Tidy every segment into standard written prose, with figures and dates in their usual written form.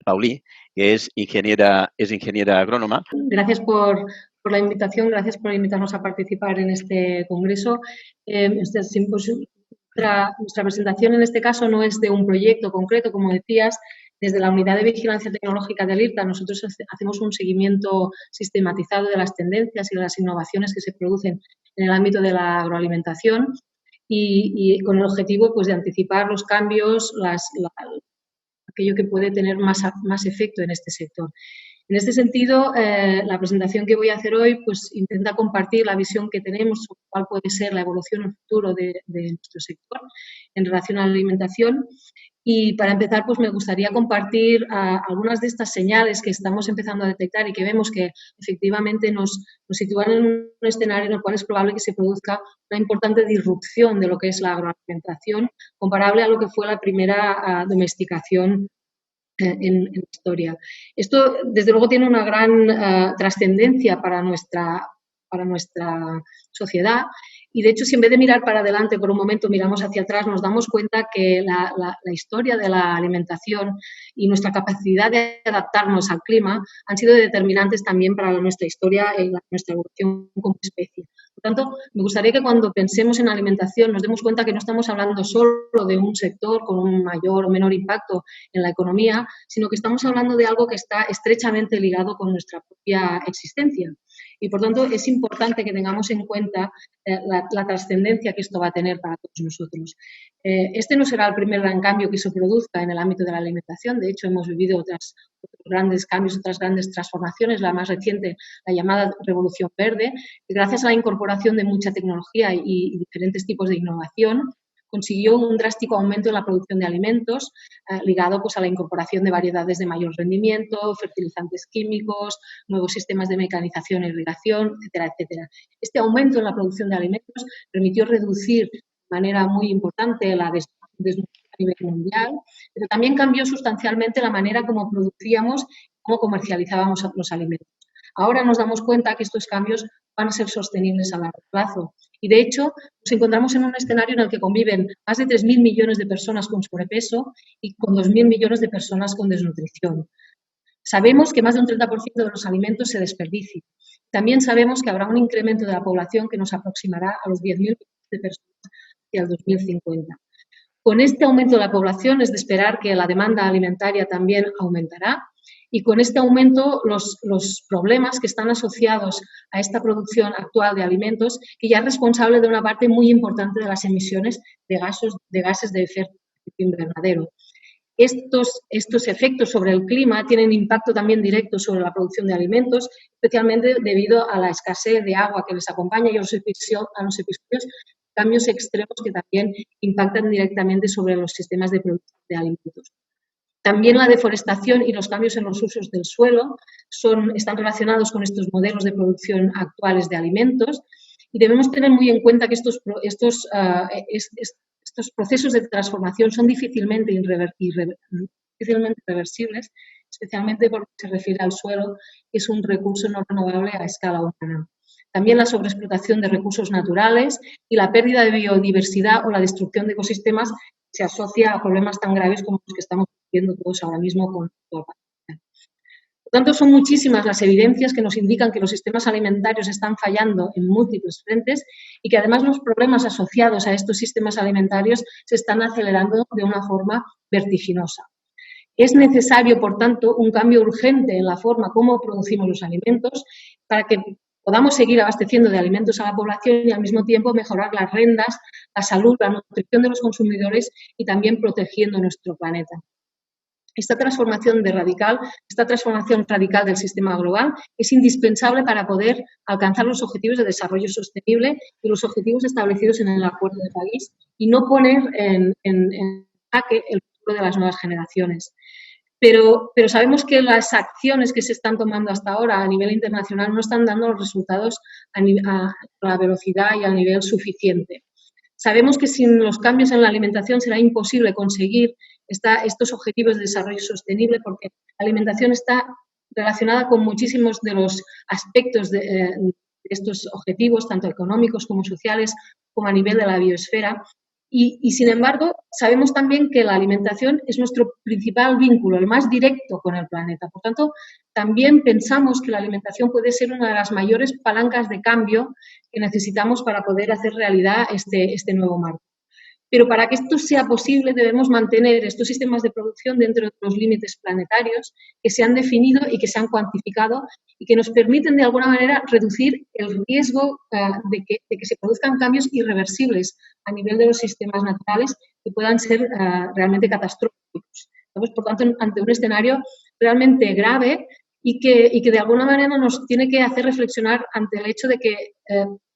Paulí, que es ingeniera agrónoma. Gracias por la invitación, gracias por invitarnos a participar en este congreso. Este simposio, nuestra presentación en este caso no es de un proyecto concreto, como decías. Desde la Unidad de Vigilancia Tecnológica del IRTA nosotros hacemos un seguimiento sistematizado de las tendencias y de las innovaciones que se producen en el ámbito de la agroalimentación y con el objetivo pues, de anticipar los cambios, aquello que puede tener más efecto en este sector. En este sentido, la presentación que voy a hacer hoy pues, intenta compartir la visión que tenemos sobre cuál puede ser la evolución en el futuro de nuestro sector en relación a la alimentación. Y para empezar, pues me gustaría compartir algunas de estas señales que estamos empezando a detectar y que vemos que efectivamente nos sitúan en un escenario en el cual es probable que se produzca una importante disrupción de lo que es la agroalimentación, comparable a lo que fue la primera domesticación en la historia. Esto, desde luego, tiene una gran trascendencia para nuestra sociedad y, de hecho, si en vez de mirar para adelante por un momento miramos hacia atrás, nos damos cuenta que la historia de la alimentación y nuestra capacidad de adaptarnos al clima han sido determinantes también para nuestra historia y nuestra evolución como especie. Por tanto, me gustaría que cuando pensemos en alimentación nos demos cuenta que no estamos hablando solo de un sector con un mayor o menor impacto en la economía, sino que estamos hablando de algo que está estrechamente ligado con nuestra propia existencia. Y, por tanto, es importante que tengamos en cuenta la trascendencia que esto va a tener para todos nosotros. Este no será el primer gran cambio que se produzca en el ámbito de la alimentación. De hecho, hemos vivido otros grandes cambios, otras grandes transformaciones. La más reciente, la llamada Revolución Verde, que gracias a la incorporación de mucha tecnología y diferentes tipos de innovación, consiguió un drástico aumento en la producción de alimentos ligado pues, a la incorporación de variedades de mayor rendimiento, fertilizantes químicos, nuevos sistemas de mecanización e irrigación, etcétera, etcétera. Este aumento en la producción de alimentos permitió reducir de manera muy importante la desnutrición a nivel mundial, pero también cambió sustancialmente la manera como producíamos y cómo comercializábamos los alimentos. Ahora nos damos cuenta que estos cambios van a ser sostenibles a largo plazo. Y, de hecho, nos encontramos en un escenario en el que conviven más de 3.000 millones de personas con sobrepeso y con 2.000 millones de personas con desnutrición. Sabemos que más de un 30% de los alimentos se desperdician. También sabemos que habrá un incremento de la población que nos aproximará a los 10.000 millones de personas hacia el 2050. Con este aumento de la población es de esperar que la demanda alimentaria también aumentará y con este aumento los problemas que están asociados a esta producción actual de alimentos, que ya es responsable de una parte muy importante de las emisiones de gases de efecto invernadero. Estos efectos sobre el clima tienen impacto también directo sobre la producción de alimentos, especialmente debido a la escasez de agua que les acompaña y a los episodios cambios extremos que también impactan directamente sobre los sistemas de producción de alimentos. También la deforestación y los cambios en los usos del suelo están relacionados con estos modelos de producción actuales de alimentos y debemos tener muy en cuenta que estos procesos de transformación son difícilmente reversibles, especialmente por lo que se refiere al suelo, que es un recurso no renovable a escala humana. También la sobreexplotación de recursos naturales y la pérdida de biodiversidad o la destrucción de ecosistemas se asocia a problemas tan graves como los que estamos viendo todos ahora mismo con la pandemia. Por tanto, son muchísimas las evidencias que nos indican que los sistemas alimentarios están fallando en múltiples frentes y que además los problemas asociados a estos sistemas alimentarios se están acelerando de una forma vertiginosa. Es necesario, por tanto, un cambio urgente en la forma como producimos los alimentos para que podamos seguir abasteciendo de alimentos a la población y al mismo tiempo mejorar las rentas, la salud, la nutrición de los consumidores y también protegiendo nuestro planeta. Esta transformación radical del sistema global es indispensable para poder alcanzar los objetivos de desarrollo sostenible y los objetivos establecidos en el Acuerdo de París y no poner en jaque el futuro de las nuevas generaciones. Pero sabemos que las acciones que se están tomando hasta ahora a nivel internacional no están dando los resultados a la velocidad y al nivel suficiente. Sabemos que sin los cambios en la alimentación será imposible conseguir estos objetivos de desarrollo sostenible porque la alimentación está relacionada con muchísimos de los aspectos de estos objetivos, tanto económicos como sociales, como a nivel de la biosfera. Y, sin embargo, sabemos también que la alimentación es nuestro principal vínculo, el más directo con el planeta. Por tanto, también pensamos que la alimentación puede ser una de las mayores palancas de cambio que necesitamos para poder hacer realidad este nuevo marco. Pero para que esto sea posible debemos mantener estos sistemas de producción dentro de los límites planetarios que se han definido y que se han cuantificado y que nos permiten de alguna manera reducir el riesgo de que se produzcan cambios irreversibles a nivel de los sistemas naturales que puedan ser realmente catastróficos. Estamos, por tanto, ante un escenario realmente grave y que de alguna manera nos tiene que hacer reflexionar ante el hecho de que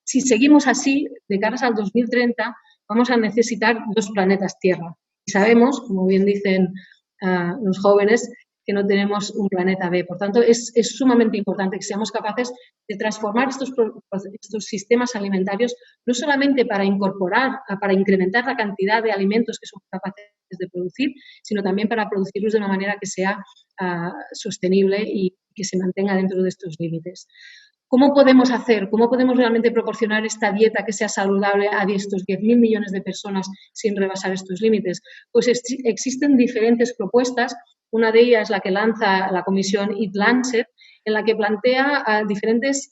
si seguimos así, de cara al 2030, vamos a necesitar 2 planetas Tierra. Y sabemos, como bien dicen los jóvenes, que no tenemos un planeta B. Por tanto, es sumamente importante que seamos capaces de transformar estos sistemas alimentarios, no solamente para incorporar, para incrementar la cantidad de alimentos que somos capaces de producir, sino también para producirlos de una manera que sea sostenible y que se mantenga dentro de estos límites. ¿Cómo podemos hacer? ¿Cómo podemos realmente proporcionar esta dieta que sea saludable a estos 10.000 millones de personas sin rebasar estos límites? Pues existen diferentes propuestas. Una de ellas es la que lanza la comisión Eat Lancet, en la que plantea diferentes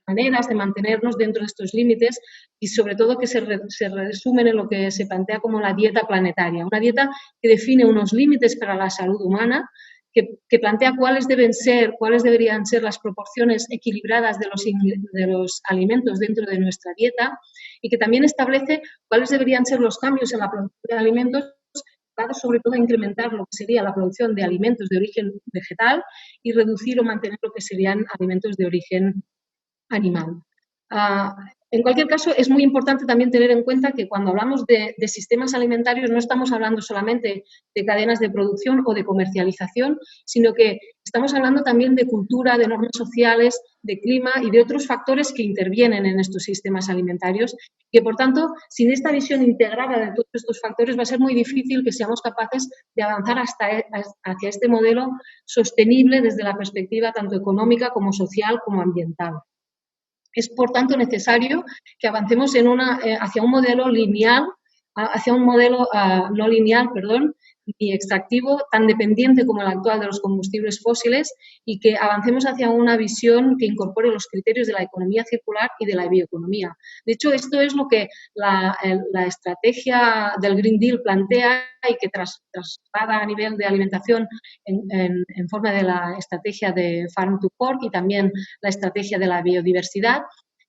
maneras de mantenernos dentro de estos límites y sobre todo que se resumen en lo que se plantea como la dieta planetaria. Una dieta que define unos límites para la salud humana, que plantea cuáles deberían ser las proporciones equilibradas de los alimentos dentro de nuestra dieta y que también establece cuáles deberían ser los cambios en la producción de alimentos, sobre todo a incrementar lo que sería la producción de alimentos de origen vegetal y reducir o mantener lo que serían alimentos de origen animal. En cualquier caso, es muy importante también tener en cuenta que cuando hablamos de sistemas alimentarios no estamos hablando solamente de cadenas de producción o de comercialización, sino que estamos hablando también de cultura, de normas sociales, de clima y de otros factores que intervienen en estos sistemas alimentarios, que por tanto, sin esta visión integrada de todos estos factores va a ser muy difícil que seamos capaces de avanzar hacia este modelo sostenible desde la perspectiva tanto económica como social como ambiental. Es, por tanto, necesario que avancemos hacia un modelo lineal, hacia un modelo no lineal, ni extractivo, tan dependiente como el actual de los combustibles fósiles y que avancemos hacia una visión que incorpore los criterios de la economía circular y de la bioeconomía. De hecho, esto es lo que la estrategia del Green Deal plantea y que traslada a nivel de alimentación en forma de la estrategia de Farm to Fork y también la estrategia de la biodiversidad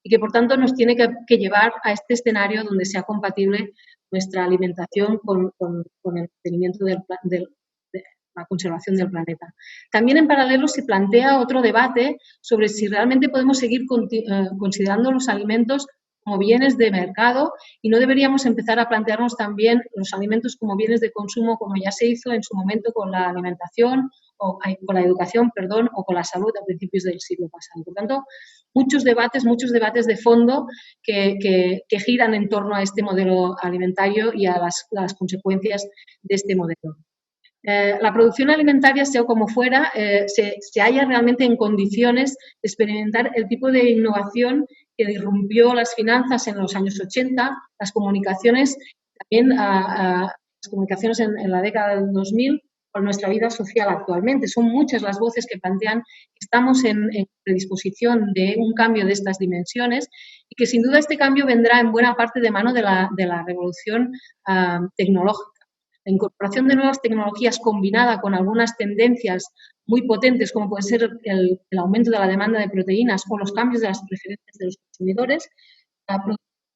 y que, por tanto, nos tiene que llevar a este escenario donde sea compatible nuestra alimentación con el mantenimiento de la conservación del planeta. También en paralelo se plantea otro debate sobre si realmente podemos seguir considerando los alimentos como bienes de mercado y no deberíamos empezar a plantearnos también los alimentos como bienes de consumo como ya se hizo en su momento con la alimentación o con la educación, o con la salud a principios del siglo pasado. Por tanto, muchos debates de fondo que giran en torno a este modelo alimentario y a las consecuencias de este modelo. La producción alimentaria, sea como fuera, se halla realmente en condiciones de experimentar el tipo de innovación que irrumpió las finanzas en los años 80, las comunicaciones, también las comunicaciones en la década del 2000, con nuestra vida social actualmente. Son muchas las voces que plantean que estamos en predisposición de un cambio de estas dimensiones y que sin duda este cambio vendrá en buena parte de mano de la revolución tecnológica. La incorporación de nuevas tecnologías combinada con algunas tendencias muy potentes, como puede ser el aumento de la demanda de proteínas o los cambios de las preferencias de los consumidores,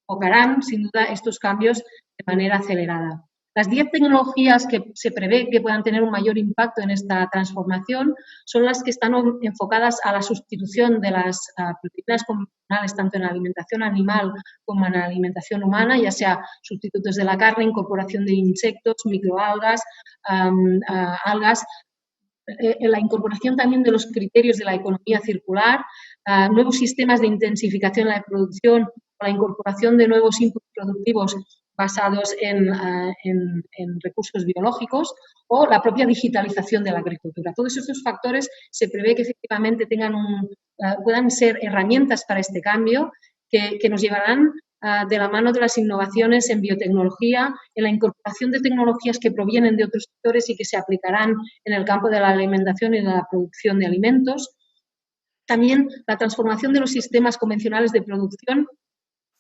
provocarán, sin duda, estos cambios de manera acelerada. Las 10 tecnologías que se prevé que puedan tener un mayor impacto en esta transformación son las que están enfocadas a la sustitución de las proteínas convencionales, tanto en la alimentación animal como en la alimentación humana, ya sea sustitutos de la carne, incorporación de insectos, microalgas, algas, la incorporación también de los criterios de la economía circular, nuevos sistemas de intensificación de la producción, la incorporación de nuevos inputs productivos basados en recursos biológicos o la propia digitalización de la agricultura. Todos estos factores se prevé que efectivamente puedan ser herramientas para este cambio que nos llevarán de la mano de las innovaciones en biotecnología, en la incorporación de tecnologías que provienen de otros sectores y que se aplicarán en el campo de la alimentación y de la producción de alimentos. También la transformación de los sistemas convencionales de producción,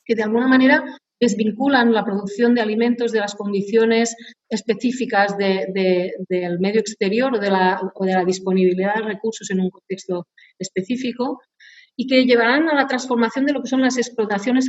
que de alguna manera desvinculan la producción de alimentos de las condiciones específicas del medio exterior o de la disponibilidad de recursos en un contexto específico, y que llevarán a la transformación de lo que son las explotaciones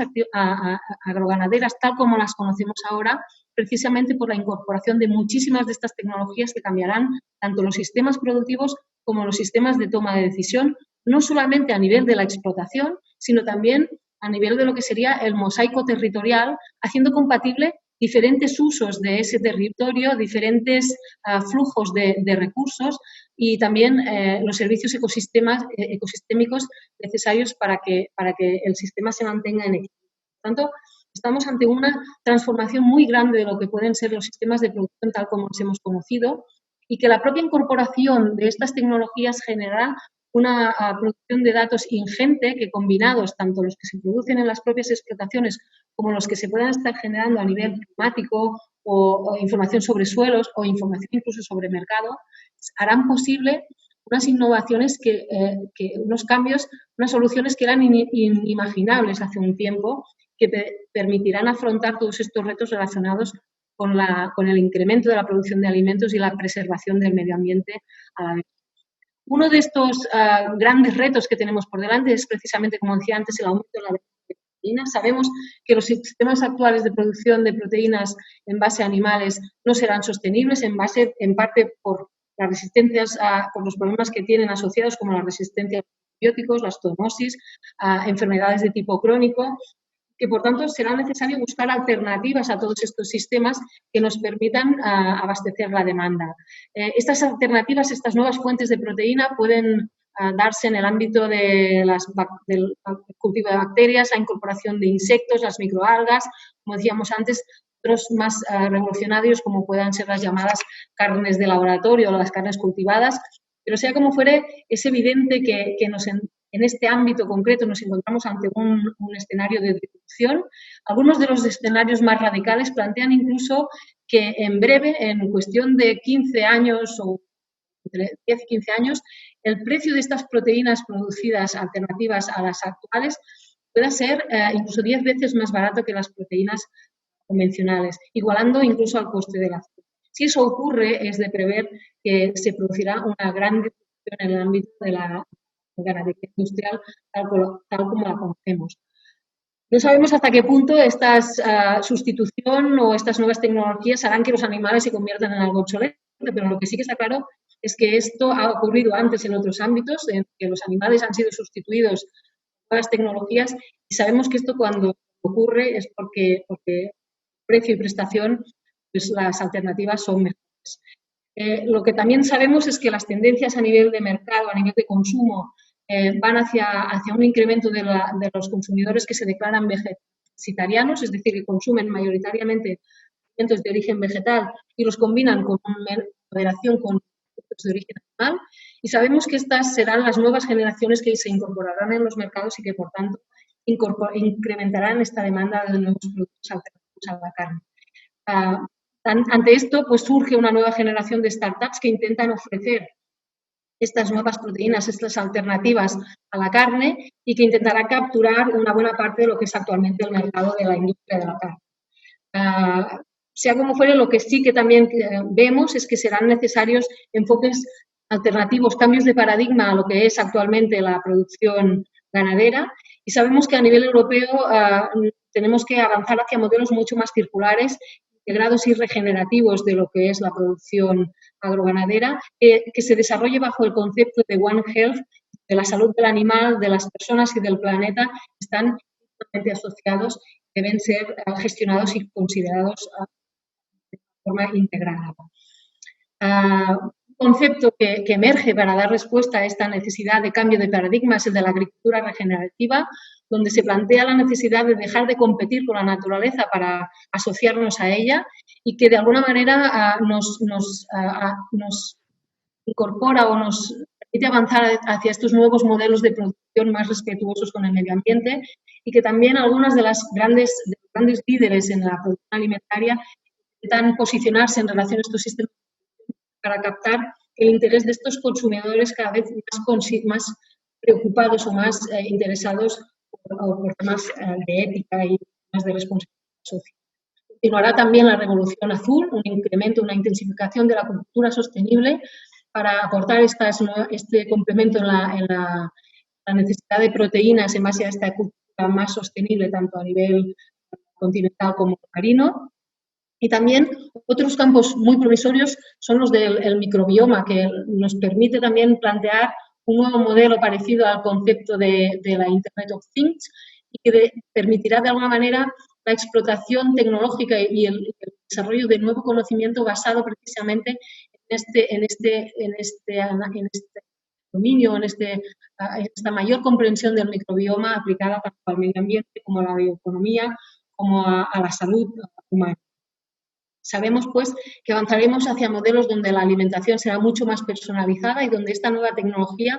agroganaderas tal como las conocemos ahora, precisamente por la incorporación de muchísimas de estas tecnologías que cambiarán tanto los sistemas productivos como los sistemas de toma de decisión, no solamente a nivel de la explotación, sino también a nivel de lo que sería el mosaico territorial, haciendo compatible diferentes usos de ese territorio, diferentes flujos de recursos y también los servicios ecosistémicos necesarios para que el sistema se mantenga en equilibrio. Por tanto, estamos ante una transformación muy grande de lo que pueden ser los sistemas de producción tal como los hemos conocido y que la propia incorporación de estas tecnologías generará una producción de datos ingente que, combinados tanto los que se producen en las propias explotaciones como los que se puedan estar generando a nivel climático o información sobre suelos o información incluso sobre mercado, harán posible unas innovaciones unos cambios, unas soluciones que eran inimaginables hace un tiempo, que permitirán afrontar todos estos retos relacionados con el incremento de la producción de alimentos y la preservación del medio ambiente a la vez. Uno de estos grandes retos que tenemos por delante es precisamente, como decía antes, el aumento de la demanda de proteínas. Sabemos que los sistemas actuales de producción de proteínas en base a animales no serán sostenibles, en parte por las resistencias, por los problemas que tienen asociados, como la resistencia a los antibióticos, la zoonosis, enfermedades de tipo crónico, que por tanto será necesario buscar alternativas a todos estos sistemas que nos permitan abastecer la demanda. Estas alternativas, estas nuevas fuentes de proteína pueden darse en el ámbito del cultivo de bacterias, la incorporación de insectos, las microalgas, como decíamos antes, otros más revolucionarios como puedan ser las llamadas carnes de laboratorio o las carnes cultivadas, pero sea como fuere, es evidente que en este ámbito concreto nos encontramos ante un escenario de disrupción. Algunos de los escenarios más radicales plantean incluso que en breve, en cuestión de 15 años o entre 10 y 15 años, el precio de estas proteínas producidas alternativas a las actuales pueda ser incluso 10 veces más barato que las proteínas convencionales, igualando incluso al coste de la azúcar. Si eso ocurre, es de prever que se producirá una gran disrupción en el ámbito de la ganadería industrial tal como la conocemos. No sabemos hasta qué punto esta sustitución o estas nuevas tecnologías harán que los animales se conviertan en algo obsoleto, pero lo que sí que está claro es que esto ha ocurrido antes en otros ámbitos, en que los animales han sido sustituidos por las tecnologías y sabemos que esto cuando ocurre es porque precio y prestación, pues las alternativas son mejores. Lo que también sabemos es que las tendencias a nivel de mercado, a nivel de consumo, van hacia un incremento de los consumidores que se declaran vegetarianos, es decir, que consumen mayoritariamente alimentos de origen vegetal y los combinan con moderación con productos de origen animal. Y sabemos que estas serán las nuevas generaciones que se incorporarán en los mercados y que, por tanto, incrementarán esta demanda de nuevos productos alternativos a la carne. Ante esto, pues surge una nueva generación de startups que intentan ofrecer estas nuevas proteínas, estas alternativas a la carne y que intentará capturar una buena parte de lo que es actualmente el mercado de la industria de la carne. Sea como fuere, lo que sí que también vemos es que serán necesarios enfoques alternativos, cambios de paradigma a lo que es actualmente la producción ganadera y sabemos que a nivel europeo tenemos que avanzar hacia modelos mucho más circulares, integrados y regenerativos de lo que es la producción agroganadera, que se desarrolle bajo el concepto de One Health, de la salud del animal, de las personas y del planeta, que están totalmente asociados, deben ser gestionados y considerados de forma integrada. Un concepto que emerge para dar respuesta a esta necesidad de cambio de paradigma es el de la agricultura regenerativa, donde se plantea la necesidad de dejar de competir con la naturaleza para asociarnos a ella y que de alguna manera nos incorpora o nos permite avanzar hacia estos nuevos modelos de producción más respetuosos con el medio ambiente y que también algunas de los grandes líderes en la producción alimentaria intentan posicionarse en relación a estos sistemas para captar el interés de estos consumidores cada vez más preocupados o más interesados por temas de ética y temas de responsabilidad social. Continuará también la revolución azul, un incremento, una intensificación de la agricultura sostenible para aportar este complemento en la necesidad de proteínas en base a esta agricultura más sostenible tanto a nivel continental como marino. Y también otros campos muy promisorios son los del microbioma, que nos permite también plantear un nuevo modelo parecido al concepto de la Internet of Things y que permitirá de alguna manera la explotación tecnológica y el desarrollo de nuevo conocimiento basado precisamente en este dominio, en esta mayor comprensión del microbioma aplicada tanto al medio ambiente como a la bioeconomía, como a la salud humana. Sabemos, pues, que avanzaremos hacia modelos donde la alimentación será mucho más personalizada y donde esta nueva tecnología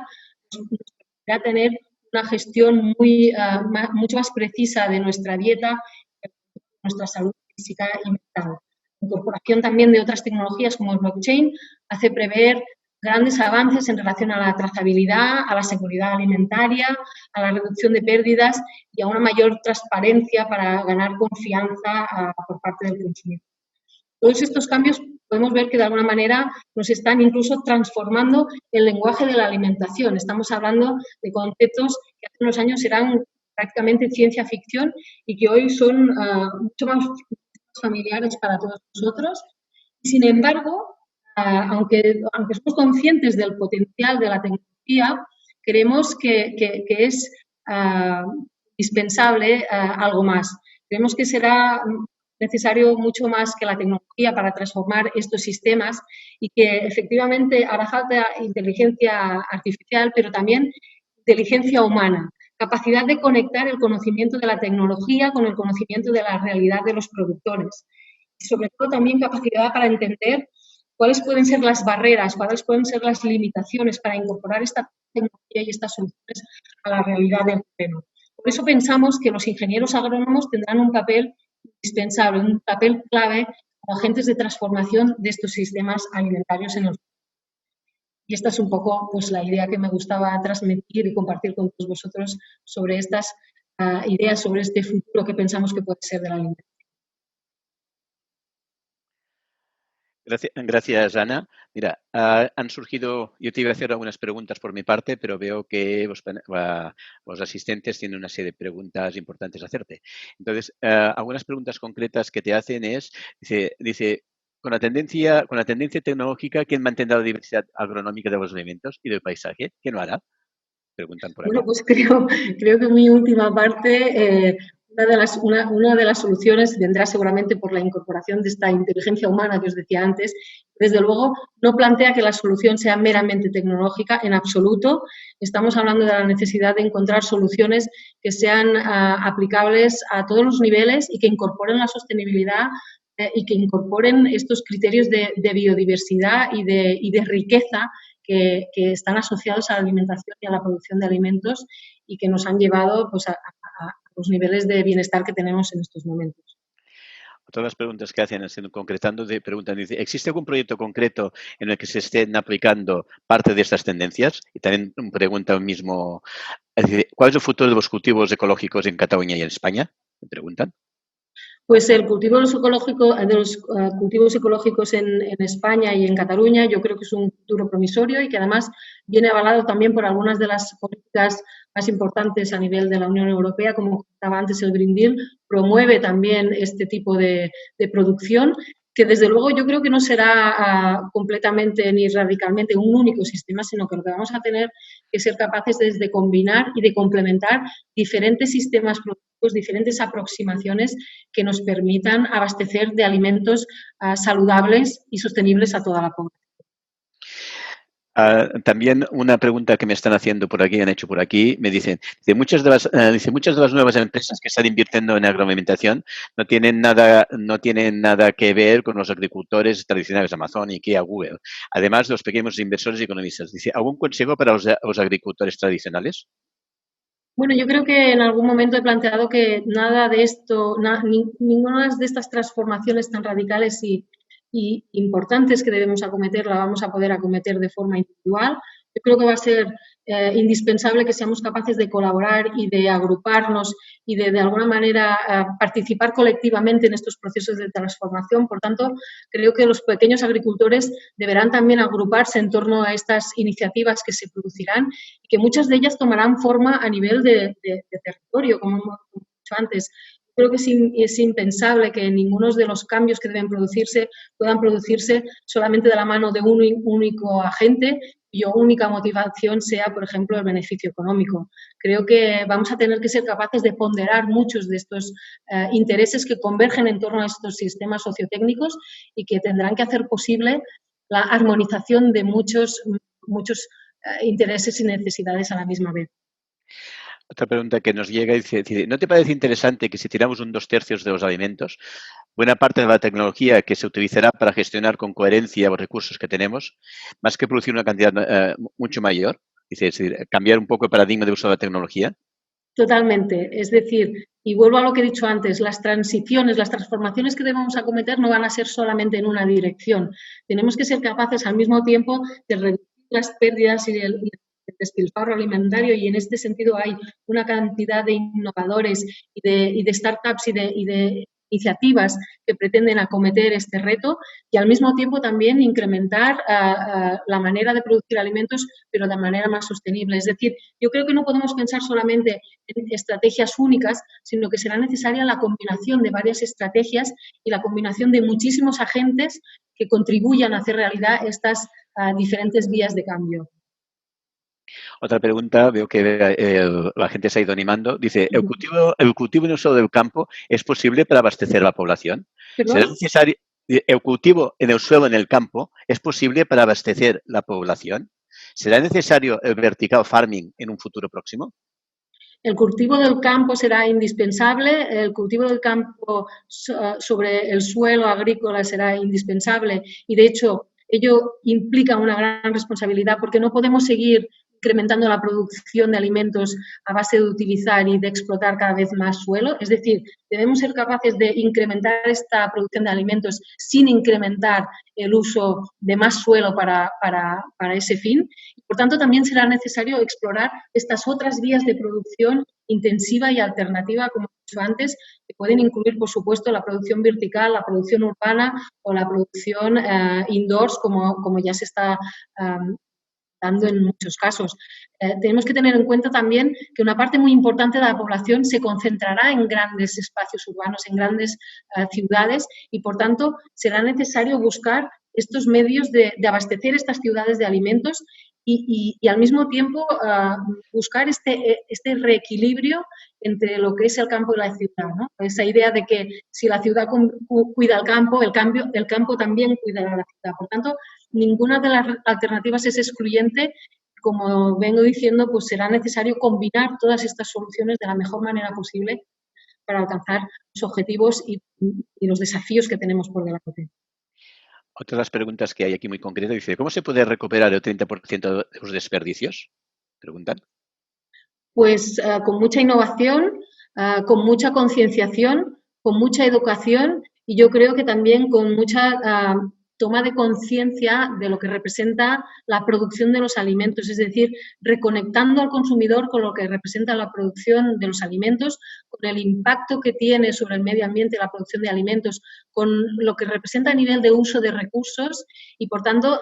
nos permitirá tener una gestión mucho más precisa de nuestra dieta, de nuestra salud física y mental. La incorporación también de otras tecnologías como el blockchain hace prever grandes avances en relación a la trazabilidad, a la seguridad alimentaria, a la reducción de pérdidas y a una mayor transparencia para ganar confianza por parte del consumidor. Todos estos cambios podemos ver que de alguna manera nos están incluso transformando el lenguaje de la alimentación. Estamos hablando de conceptos que hace unos años eran prácticamente ciencia ficción y que hoy son mucho más familiares para todos nosotros. Sin embargo, aunque somos conscientes del potencial de la tecnología, creemos que es indispensable algo más. Creemos que será necesario mucho más que la tecnología para transformar estos sistemas y que efectivamente hará falta inteligencia artificial, pero también inteligencia humana, capacidad de conectar el conocimiento de la tecnología con el conocimiento de la realidad de los productores y sobre todo también capacidad para entender cuáles pueden ser las barreras, cuáles pueden ser las limitaciones para incorporar esta tecnología y estas soluciones a la realidad del terreno. Por eso pensamos que los ingenieros agrónomos tendrán un papel indispensable, un papel clave como agentes de transformación de estos sistemas alimentarios en los. Y esta es un poco pues, la idea que me gustaba transmitir y compartir con todos vosotros sobre estas ideas, sobre este futuro que pensamos que puede ser de la alimentación. Gracias, Ana. Mira, han surgido, yo te iba a hacer algunas preguntas por mi parte, pero veo que los asistentes tienen una serie de preguntas importantes a hacerte. Entonces, algunas preguntas concretas que te hacen es, dice con la tendencia tecnológica, ¿quién mantendrá la diversidad agronómica de los alimentos y del paisaje? ¿Quién lo hará? Preguntan por aquí. Bueno, pues creo que mi última parte, una de las soluciones vendrá seguramente por la incorporación de esta inteligencia humana que os decía antes. Desde luego, no plantea que la solución sea meramente tecnológica, en absoluto. Estamos hablando de la necesidad de encontrar soluciones que sean aplicables a todos los niveles y que incorporen la sostenibilidad y que incorporen estos criterios de biodiversidad y de riqueza que están asociados a la alimentación y a la producción de alimentos y que nos han llevado pues, a los niveles de bienestar que tenemos en estos momentos. Todas las preguntas que hacen, concretando, preguntan, dice, ¿existe algún proyecto concreto en el que se estén aplicando parte de estas tendencias? Y también pregunta el mismo, ¿cuál es el futuro de los cultivos ecológicos en Cataluña y en España? Me preguntan. Pues el cultivo de los cultivos ecológicos en España y en Cataluña yo creo que es un futuro promisorio y que además viene avalado también por algunas de las políticas más importantes a nivel de la Unión Europea, como comentaba antes el Green Deal, promueve también este tipo de producción que desde luego yo creo que no será completamente ni radicalmente un único sistema, sino que lo que vamos a tener que ser capaces es de combinar y de complementar diferentes sistemas productivos, diferentes aproximaciones que nos permitan abastecer de alimentos saludables y sostenibles a toda la población. También una pregunta que me están haciendo por aquí, han hecho por aquí, me dicen, dice, muchas de las nuevas empresas que están invirtiendo en agroalimentación no tienen nada que ver con los agricultores tradicionales, Amazon, IKEA, Google. Además, los pequeños inversores y economistas. Dice, ¿algún consejo para los agricultores tradicionales? Bueno, yo creo que en algún momento he planteado que nada de esto, ninguna de estas transformaciones tan radicales y importantes que debemos acometer la vamos a poder acometer de forma individual. Yo creo que va a ser indispensable que seamos capaces de colaborar y de agruparnos y de alguna manera participar colectivamente en estos procesos de transformación. Por tanto, creo que los pequeños agricultores deberán también agruparse en torno a estas iniciativas que se producirán y que muchas de ellas tomarán forma a nivel de territorio, como hemos dicho antes. Creo que es impensable que ninguno de los cambios que deben producirse puedan producirse solamente de la mano de un único agente cuya única motivación sea, por ejemplo, el beneficio económico. Creo que vamos a tener que ser capaces de ponderar muchos de estos intereses que convergen en torno a estos sistemas sociotécnicos y que tendrán que hacer posible la armonización de muchos intereses y necesidades a la misma vez. Otra pregunta que nos llega dice, ¿no te parece interesante que si tiramos un 2/3 de los alimentos, buena parte de la tecnología que se utilizará para gestionar con coherencia los recursos que tenemos, más que producir una cantidad mucho mayor? Dice, es decir, cambiar un poco el paradigma de uso de la tecnología. Totalmente. Es decir, y vuelvo a lo que he dicho antes, las transiciones, las transformaciones que debemos acometer no van a ser solamente en una dirección. Tenemos que ser capaces al mismo tiempo de reducir las pérdidas y el despilfarro alimentario y en este sentido hay una cantidad de innovadores y de startups y de iniciativas que pretenden acometer este reto y al mismo tiempo también incrementar la manera de producir alimentos, pero de manera más sostenible. Es decir, yo creo que no podemos pensar solamente en estrategias únicas, sino que será necesaria la combinación de varias estrategias y la combinación de muchísimos agentes que contribuyan a hacer realidad estas diferentes vías de cambio. Otra pregunta, veo que la gente se ha ido animando. Dice, ¿el cultivo en el suelo del campo es posible para abastecer a la población? ¿Perdón? ¿Será necesario, el cultivo en el suelo, en el campo, es posible para abastecer la población? ¿Será necesario el vertical farming en un futuro próximo? El cultivo del campo será indispensable, el cultivo del campo sobre el suelo agrícola será indispensable y, de hecho, ello implica una gran responsabilidad porque no podemos seguir incrementando la producción de alimentos a base de utilizar y de explotar cada vez más suelo. Es decir, debemos ser capaces de incrementar esta producción de alimentos sin incrementar el uso de más suelo para ese fin. Por tanto, también será necesario explorar estas otras vías de producción intensiva y alternativa, como he dicho antes, que pueden incluir, por supuesto, la producción vertical, la producción urbana o la producción indoors, como ya se está dando en muchos casos. Tenemos que tener en cuenta también que una parte muy importante de la población se concentrará en grandes espacios urbanos, en grandes ciudades y, por tanto, será necesario buscar estos medios de abastecer estas ciudades de alimentos y al mismo tiempo buscar este reequilibrio entre lo que es el campo y la ciudad, ¿no? Esa idea de que si la ciudad cuida el campo también cuidará la ciudad. Por tanto, ninguna de las alternativas es excluyente. Como vengo diciendo, pues será necesario combinar todas estas soluciones de la mejor manera posible para alcanzar los objetivos y los desafíos que tenemos por delante. Otra de las preguntas que hay aquí muy concreta dice, ¿cómo se puede recuperar el 30% de los desperdicios? Preguntan. Pues con mucha innovación, con mucha concienciación, con mucha educación y yo creo que también con mucha toma de conciencia de lo que representa la producción de los alimentos, es decir, reconectando al consumidor con lo que representa la producción de los alimentos, con el impacto que tiene sobre el medio ambiente la producción de alimentos, con lo que representa a nivel de uso de recursos y, por tanto,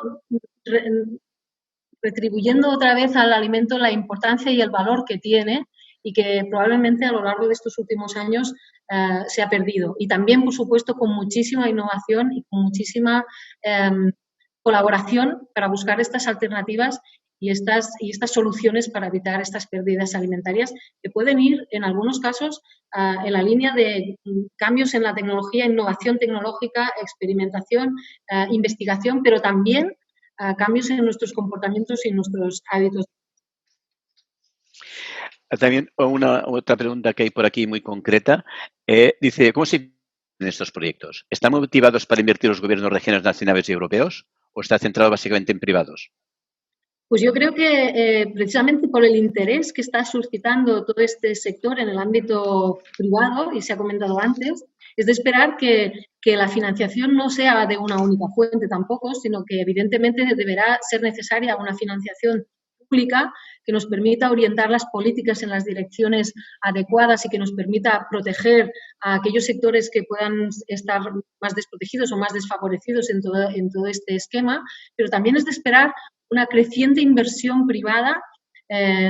retribuyendo otra vez al alimento la importancia y el valor que tiene y que probablemente a lo largo de estos últimos años se ha perdido. Y también, por supuesto, con muchísima innovación y con muchísima colaboración para buscar estas alternativas y estas soluciones para evitar estas pérdidas alimentarias que pueden ir, en algunos casos, en la línea de cambios en la tecnología, innovación tecnológica, experimentación, investigación, pero también cambios en nuestros comportamientos y en nuestros hábitos. También otra pregunta que hay por aquí muy concreta. Dice, ¿cómo se en estos proyectos? ¿Están motivados para invertir los gobiernos regionales, nacionales y europeos o está centrado básicamente en privados? Pues yo creo que precisamente por el interés que está suscitando todo este sector en el ámbito privado, y se ha comentado antes, es de esperar que la financiación no sea de una única fuente tampoco, sino que evidentemente deberá ser necesaria una financiación pública que nos permita orientar las políticas en las direcciones adecuadas y que nos permita proteger a aquellos sectores que puedan estar más desprotegidos o más desfavorecidos en todo este esquema, pero también es de esperar una creciente inversión privada,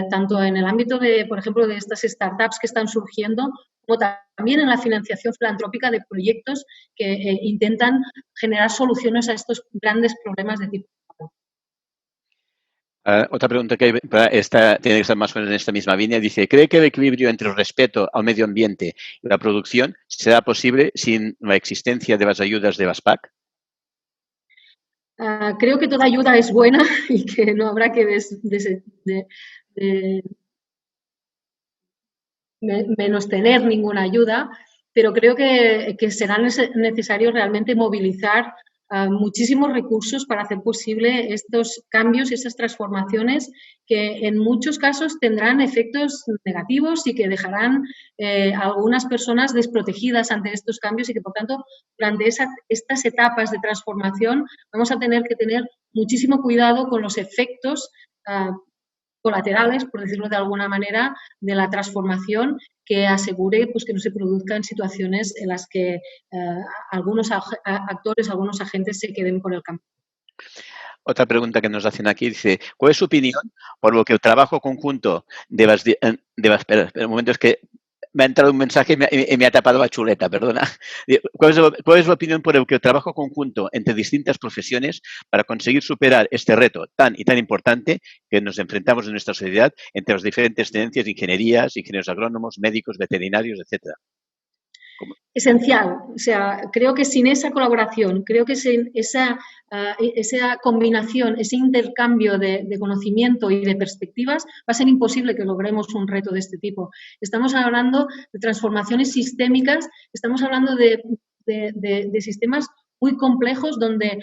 tanto en el ámbito de, por ejemplo, de estas startups que están surgiendo, como también en la financiación filantrópica de proyectos que intentan generar soluciones a estos grandes problemas de tipo. Otra pregunta que tiene que estar más o menos en esta misma línea. Dice, ¿cree que el equilibrio entre el respeto al medio ambiente y la producción será posible sin la existencia de las ayudas de las PAC? Creo que toda ayuda es buena y que no habrá que menos tener ninguna ayuda, pero creo que será necesario realmente movilizar muchísimos recursos para hacer posible estos cambios y esas transformaciones que en muchos casos tendrán efectos negativos y que dejarán a algunas personas desprotegidas ante estos cambios y que, por tanto, durante estas etapas de transformación vamos a tener que tener muchísimo cuidado con los efectos colaterales, por decirlo de alguna manera, de la transformación que asegure pues, que no se produzcan situaciones en las que algunos actores, algunos agentes se queden por el camino. Otra pregunta que nos hacen aquí dice, ¿cuál es su opinión por lo que el trabajo conjunto de las... espera, un momento, es que me ha entrado un mensaje y me ha tapado la chuleta, perdona. ¿Cuál es la opinión por el que el trabajo conjunto entre distintas profesiones para conseguir superar este reto tan y tan importante que nos enfrentamos en nuestra sociedad entre las diferentes tendencias, ingenierías, ingenieros agrónomos, médicos, veterinarios, etcétera? Esencial, o sea, creo que sin esa colaboración, creo que sin esa combinación, ese intercambio de conocimiento y de perspectivas, va a ser imposible que logremos un reto de este tipo. Estamos hablando de transformaciones sistémicas, estamos hablando de sistemas muy complejos donde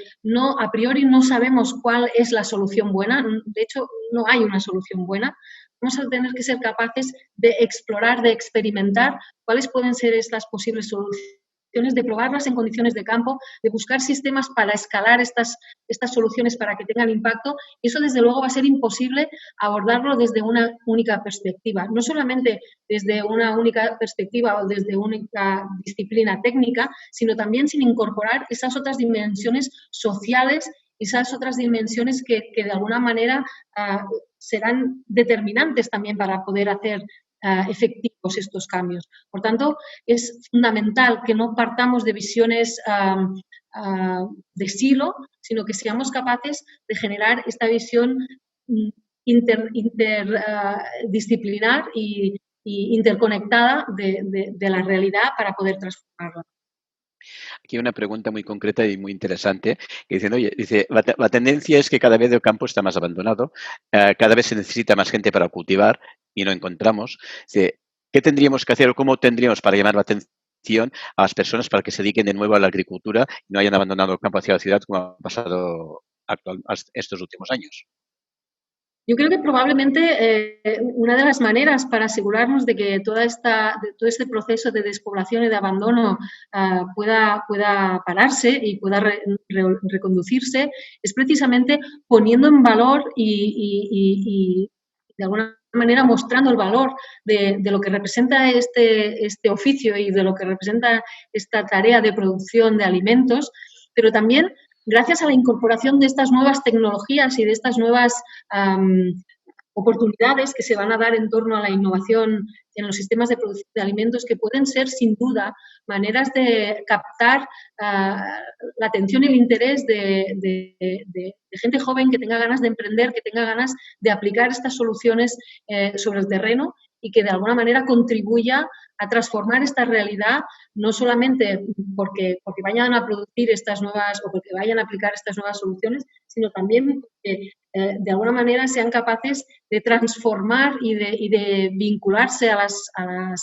a priori no sabemos cuál es la solución buena, de hecho no hay una solución buena. Vamos a tener que ser capaces de explorar, de experimentar cuáles pueden ser estas posibles soluciones, de probarlas en condiciones de campo, de buscar sistemas para escalar estas soluciones para que tengan impacto. Y eso, desde luego, va a ser imposible abordarlo desde una única perspectiva. No solamente desde una única perspectiva o desde una única disciplina técnica, sino también sin incorporar esas otras dimensiones sociales, esas otras dimensiones que de alguna manera serán determinantes también para poder hacer efectivos estos cambios. Por tanto, es fundamental que no partamos de visiones de silo, sino que seamos capaces de generar esta visión interdisciplinar y interconectada de la realidad para poder transformarla. Aquí hay una pregunta muy concreta y muy interesante que dicen, oye, la tendencia es que cada vez el campo está más abandonado, cada vez se necesita más gente para cultivar y no encontramos. Dice, ¿qué tendríamos que hacer o cómo tendríamos para llamar la atención a las personas para que se dediquen de nuevo a la agricultura y no hayan abandonado el campo hacia la ciudad como ha pasado estos últimos años? Yo creo que probablemente una de las maneras para asegurarnos de que todo este proceso de despoblación y de abandono pueda pararse y pueda reconducirse es precisamente poniendo en valor y de alguna manera mostrando el valor de lo que representa este oficio y de lo que representa esta tarea de producción de alimentos, pero también gracias a la incorporación de estas nuevas tecnologías y de estas nuevas oportunidades que se van a dar en torno a la innovación en los sistemas de producción de alimentos, que pueden ser, sin duda, maneras de captar la atención y el interés de gente joven que tenga ganas de emprender, que tenga ganas de aplicar estas soluciones sobre el terreno y que de alguna manera contribuya a transformar esta realidad, no solamente porque vayan a producir estas nuevas o porque vayan a aplicar estas nuevas soluciones, sino también porque de alguna manera sean capaces de transformar y de vincularse a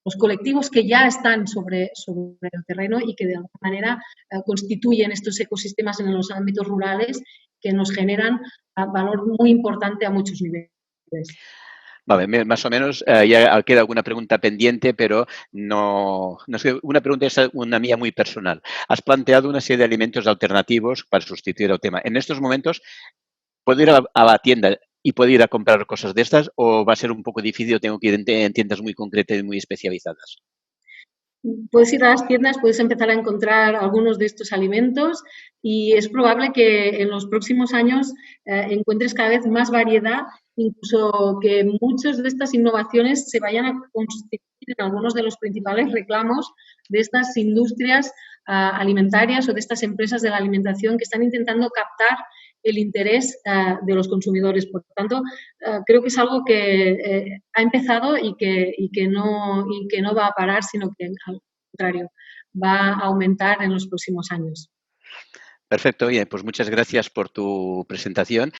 los colectivos que ya están sobre el terreno y que de alguna manera constituyen estos ecosistemas en los ámbitos rurales que nos generan valor muy importante a muchos niveles. Vale, más o menos ya queda alguna pregunta pendiente, pero no sé, una pregunta es una mía muy personal. Has planteado una serie de alimentos alternativos para sustituir el tema. En estos momentos, ¿puedo ir a la tienda y puedo ir a comprar cosas de estas o va a ser un poco difícil o tengo que ir en tiendas muy concretas y muy especializadas? Puedes ir a las tiendas, puedes empezar a encontrar algunos de estos alimentos y es probable que en los próximos años encuentres cada vez más variedad, incluso que muchas de estas innovaciones se vayan a constituir en algunos de los principales reclamos de estas industrias alimentarias o de estas empresas de la alimentación que están intentando captar el interés de los consumidores. Por lo tanto, creo que es algo que ha empezado y que no va a parar, sino que al contrario, va a aumentar en los próximos años. Perfecto, oye, pues muchas gracias por tu presentación